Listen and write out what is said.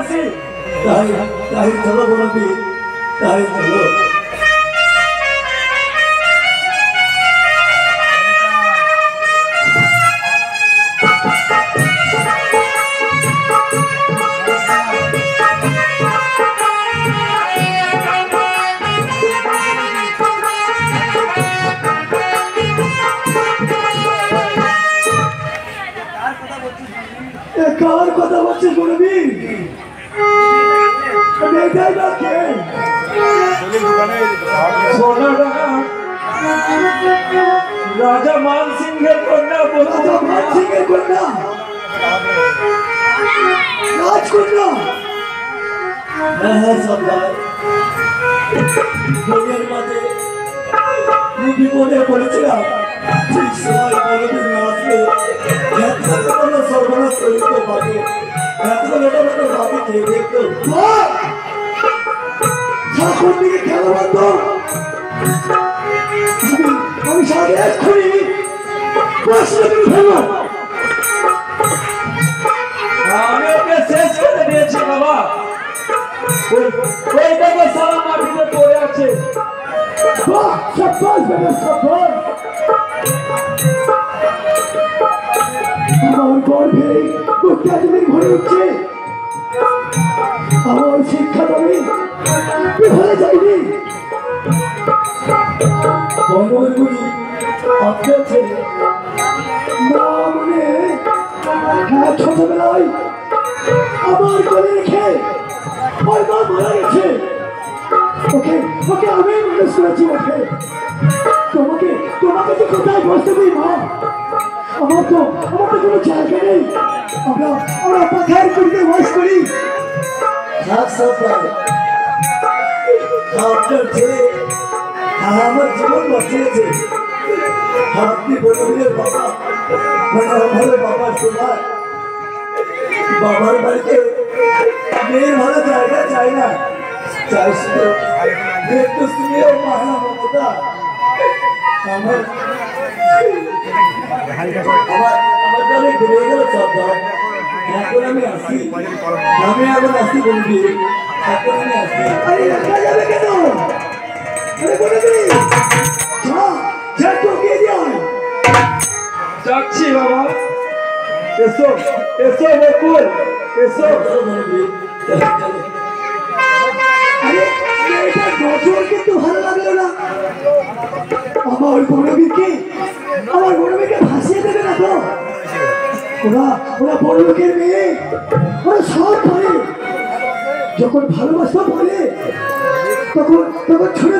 আসি। তাই তাই চলো বলবি, তাই চলো। কার কথা বলছিস বলবি? এটাই না কে? রাজা মান সিংহের কন্যা। রাজা মান সিংহের কন্যা, রাজকন্যা। হ্যাঁ হ্যাঁ সর্দার, দুনিয়ার মাঝে বিপদে পড়েছিলাম, ঠিক সময় বলবি না আসলে সর্বনাশ করতে পারে। এতগুলো ভাবি খেয়ে দেখতো ঠাকুর দিকে খেলা বন্ধ। আমি সাথে এক্ষুনি আমি ওকে শেষ করে দিয়েছি বাবা। ওই দেখো সারা মাটিতে পড়ে আছে। আমার গর্ভে অত্যাচারের ভরে উঠছে। আমার শিক্ষা পাবে বিফলে যায়নি। বঙ্গবন্ধুজি আপনার ছেলে না মনে ছোটবেলায় আমার কোলে রেখে ওর মা মারা গেছে। ওকে ওকে আমি মানুষ করেছি। ওকে তোমাকে তোমাকে তো কোথায় বসতে দিই মা? আমার তো কোনো জায়গা নেই। আমরা পাখার করতে বাস করি। আপনার ছেলে আমার জীবন বাঁচিয়েছে। আপনি বলবেন বাবা, মানে আমার বাবার সময় বাবার বাড়িতে মেয়ের ভালো জায়গা চাই না, চাই শুধু একটু স্নেহ মায়া মমতা। আমার অনেক বেড়ে গেল সর্দার। এখন আমি আসি, আমি এখন আসি বলবি। এখন আমি আসি। আরে রাখা যাবে কেন? আরে বলবি যাচ্ছি বাবা। এসো এসো বকুল, এসো। কিন্তু ভালো লাগলো না। আমার বড়বীরকে ভাসিয়ে দেবে না তো? ওরা বড় লোকের মেয়ে, ওরা সব পারে। যখন ভালোবাসা বলে তখন ছুড়ে